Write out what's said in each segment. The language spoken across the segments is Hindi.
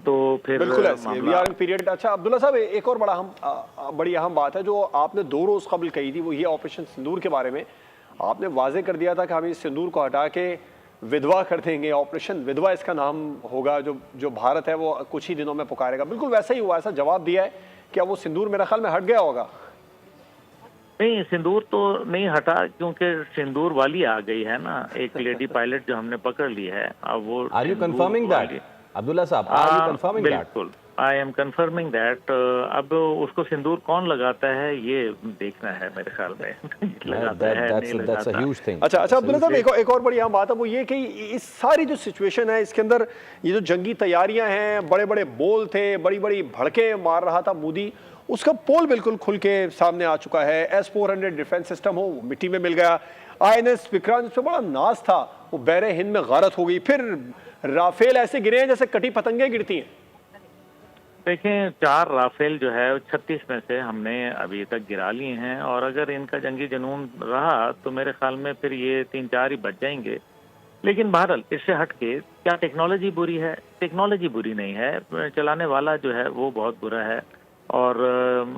तो फिर बिल्कुल ऐसे वी मामला। आर इन पीरियड। अच्छा अब्दुल्ला साहब, एक और बड़ी अहम बात है जो आपने 2 रोज कबल कही थी, वो ये ऑपरेशन सिंदूर के बारे में आपने वाजे कर दिया था कि हम इस सिंदूर को हटा के विधवा कर देंगे, ऑपरेशन विधवा इसका नाम होगा, जो जो भारत है वो कुछ ही दिनों में पुकारेगा। बिल्कुल वैसा ही हुआ, ऐसा जवाब दिया है। क्या वो सिंदूर मेरा ख्याल में हट गया होगा? नहीं, सिंदूर तो नहीं हटा, क्योंकि सिंदूर वाली आ गई है ना, एक लेडी पायलट जो हमने पकड़ ली है, अब वो are you Sindoor confirming that? वाली। अब्दुल्ला साहब, आर यू कंफर्मिंग दैट? बिल्कुल, आई एम कंफर्मिंग दैट। अब उसको सिंदूर कौन लगाता है ये देखना है मेरे ख्याल में लगाता है नहीं दैट्स अ लगाता। Huge thing. अच्छा अच्छा अब्दुल्ला साहब, एक और बड़ी अहम बात है वो ये कि इस सारी जो सिचुएशन है इसके अंदर ये जो जंगी तैयारियां हैं, बड़े बड़े बोल थे, बड़ी बड़ी भड़के मार रहा था मोदी, उसका पोल बिल्कुल खुल के सामने आ चुका है। S-400 डिफेंस सिस्टम हो वो मिट्टी में मिल गया। INS विक्रांत जिस पे बड़ा नाज था वो बहरे हिंद में गारत हो गई। फिर राफेल ऐसे गिरे हैं जैसे कटी पतंगे गिरती हैं। देखें, 4 राफेल जो है 36 में से हमने अभी तक गिरा लिए हैं, और अगर इनका जंगी जुनून रहा तो मेरे ख्याल में फिर ये 3-4 ही बच जाएंगे। लेकिन बहरहाल इससे हट के क्या टेक्नोलॉजी बुरी है? टेक्नोलॉजी बुरी नहीं है, चलाने वाला जो है वो बहुत बुरा है। और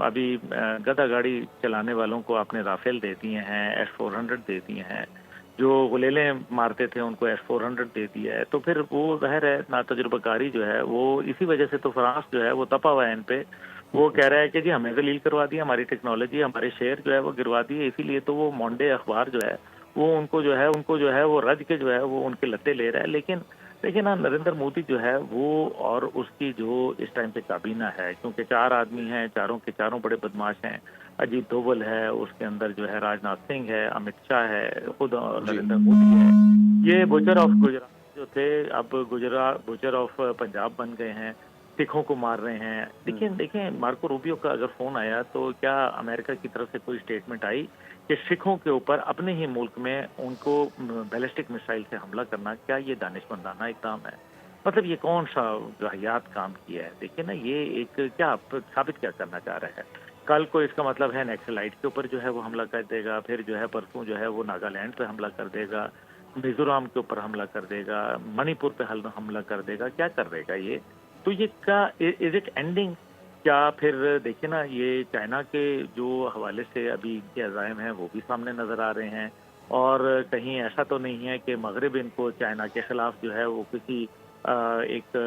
अभी गधा गाड़ी चलाने वालों को आपने राफेल दे दिए हैं, S-400 दे दिए हैं, जो गुलेले मारते थे उनको S-400 दे दिया है, तो फिर वो ज़ाहिर है ना तजुर्बाकारी जो है वो इसी वजह से तो फ्रांस जो है वो तपा हुआ है इन पे। वो कह रहा है कि जी हमें जलील करवा दिया, हमारी टेक्नोलॉजी, हमारे शेयर जो है वो गिरवा दिए, इसीलिए तो वो मोंडे अखबार जो है वो उनको जो है वो रज के जो है वो उनके लत्ते ले रहा है। लेकिन देखिए ना, नरेंद्र मोदी जो है वो और उसकी जो इस टाइम पे काबीना है, क्योंकि 4 आदमी हैं, चारों के चारों बड़े बदमाश हैं। अजीत डोवल है, उसके अंदर जो है राजनाथ सिंह है, अमित शाह है, खुद जी नरेंद्र मोदी है। ये बुचर ऑफ गुजरात जो थे, अब गुजरात बुचर ऑफ पंजाब बन गए हैं, सिखों को मार रहे हैं। लेकिन देखें, मार्को रूबियो का अगर फोन आया तो क्या अमेरिका की तरफ से कोई स्टेटमेंट आई कि सिखों के ऊपर अपने ही मुल्क में उनको बैलिस्टिक मिसाइल से हमला करना, क्या ये दानिशमंदाना इक़दाम है? मतलब ये कौन सा वाहियात काम किया है? देखिए ना, ये एक क्या साबित क्या करना चाह रहा है? कल को इसका मतलब है नक्सलाइट के ऊपर जो है वो हमला कर देगा, फिर जो है परसों जो है वो नागालैंड पे हमला कर देगा, मिजोरम के ऊपर हमला कर देगा, मणिपुर पे हमला कर देगा। क्या कर देगा ये? तो ये क्या इज इट एंडिंग? क्या फिर देखिए ना, ये चाइना के जो हवाले से अभी इनके अज़ाइम हैं वो भी सामने नजर आ रहे हैं, और कहीं ऐसा तो नहीं है कि मगरिब इनको चाइना के खिलाफ जो है वो किसी एक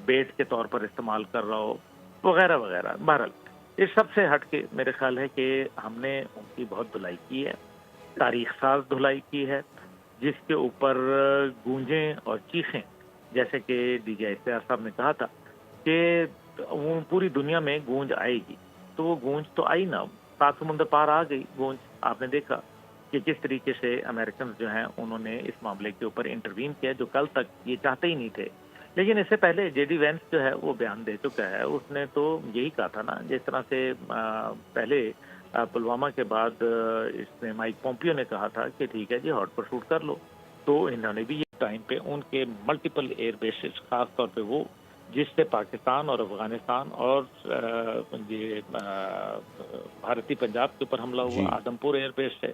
बेट के तौर पर इस्तेमाल कर रहा हो, वगैरह वगैरह। बहरहाल इस सब से हट के मेरे ख्याल है कि हमने उनकी बहुत धुलाई की है, तारीख साज धुलाई की है, जिसके ऊपर गूंजें और चीखें, जैसे कि DJ ICR साहब ने कहा था कि वो पूरी दुनिया में गूंज आएगी, तो वो गूंज तो आई ना, 7 समुंदर पार आ गई गूंज। आपने देखा कि किस तरीके से अमेरिकन जो हैं उन्होंने इस मामले के ऊपर इंटरवीन किया, जो कल तक ये चाहते ही नहीं थे। लेकिन इससे पहले JD वेंस जो है वो बयान दे चुका है, उसने तो यही कहा था ना, जिस तरह से पहले पुलवामा के बाद इसने माइक पोम्पियो ने कहा था कि ठीक है जी, हॉट परसूट कर लो, तो इन्होंने भी ये टाइम पे उनके मल्टीपल एयर बेसिस, खास तौर पे वो जिससे पाकिस्तान और अफगानिस्तान और ये भारतीय पंजाब के ऊपर हमला हुआ, जी आदमपुर एयर बेस है,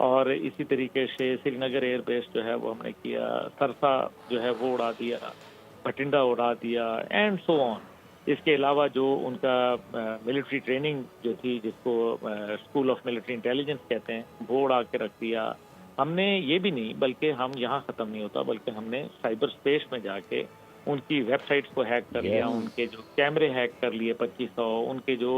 और इसी तरीके से श्रीनगर एयर बेस जो है वो हमने किया, सरसा जो है वो उड़ा दिया, भटिंडा उड़ा दिया, एंड सो ऑन। इसके अलावा जो उनका मिलिट्री ट्रेनिंग जो थी, जिसको स्कूल ऑफ मिलिट्री इंटेलिजेंस कहते हैं, वो उड़ा के रख दिया। हमने ये भी नहीं, बल्कि हम यहाँ ख़त्म नहीं होता, बल्कि हमने साइबर स्पेस में जाके उनकी वेबसाइट्स को हैक कर लिया, उनके जो कैमरे हैक कर लिए 2500, उनके जो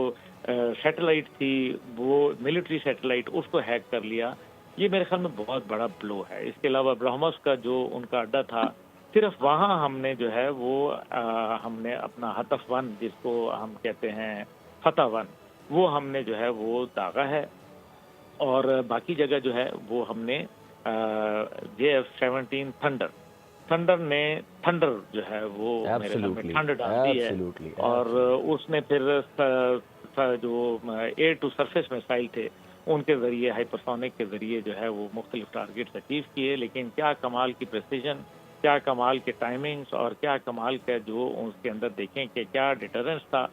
सैटेलाइट थी वो मिलिट्री सैटेलाइट, उसको हैक कर लिया। ये मेरे ख्याल में बहुत बड़ा ब्लो है। इसके अलावा ब्रह्मोस का जो उनका अड्डा था, सिर्फ वहाँ हमने जो है वो हमने अपना हतफ वन, जिसको हम कहते हैं फतह वन, वो हमने जो है वो दागा है, और बाकी जगह जो है वो हमने JF-17 थंडर ने थंडर जो है वो मेरे ख्याल में ठंड डाल दी है, और उसने फिर जो एयर टू सरफेस मिसाइल थे उनके जरिए, हाइपरसोनिक के जरिए जो है वो मुख्तलिफ टारगेट्स अचीव किए। लेकिन क्या कमाल की प्रेसिजन, क्या कमाल के टाइमिंग्स, और क्या कमाल का जो उसके अंदर देखें कि क्या डिटरेंस था।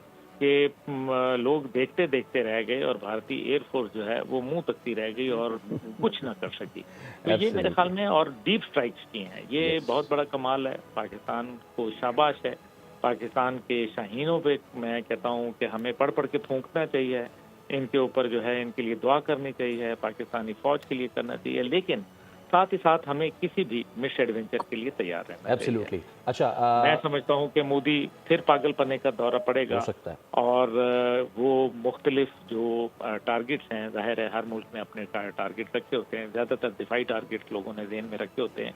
कि लोग देखते देखते रह गए और भारतीय एयरफोर्स जो है वो मुंह तकती रह गई और कुछ ना कर सकी। तो ये मेरे ख्याल में, और डीप स्ट्राइक्स की हैं, ये बहुत बड़ा कमाल है। पाकिस्तान को शाबाश है। पाकिस्तान के शाहीनों पे मैं कहता हूँ कि हमें पढ़ पढ़ के फूंकना चाहिए, इनके ऊपर जो है इनके लिए दुआ करनी चाहिए, पाकिस्तानी फौज के लिए करना चाहिए, लेकिन साथ ही साथ हमें किसी भी मिस एडवेंचर के लिए तैयार रहना एब्सोल्युटली। अच्छा, मैं समझता हूँ कि मोदी फिर पागलपने का दौरा पड़ेगा हो सकता है, और वो मुख्तलिफ जो टारगेट्स हैं, जाहिर है हर मुल्क ने अपने टारगेट रखे होते हैं, ज़्यादातर दिफाई टारगेट लोगों ने ज़हन में रखे होते हैं,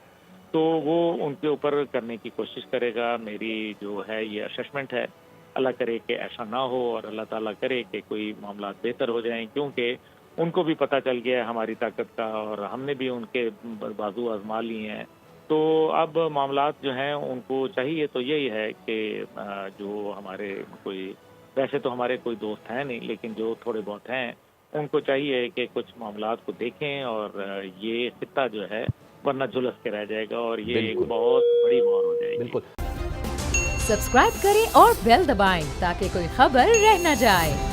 तो वो उनके ऊपर करने की कोशिश करेगा। मेरी जो है ये असेसमेंट है, अल्लाह करे कि ऐसा ना हो और अल्लाह ताला करे कि कोई मामला बेहतर हो जाएं, क्योंकि उनको भी पता चल गया है हमारी ताकत का और हमने भी उनके बाजू आजमा लिए हैं। तो अब मामलात जो हैं उनको चाहिए तो यही है कि जो हमारे कोई, वैसे तो हमारे कोई दोस्त हैं नहीं, लेकिन जो थोड़े बहुत हैं उनको चाहिए कि कुछ मामलात को देखें और ये खित्ता जो है वरना झुलस के रह जाएगा और ये एक बहुत बड़ी वॉर हो जाएगी। बिल्कुल। सब्सक्राइब करें और बेल दबाएं ताकि कोई खबर रह न जाए।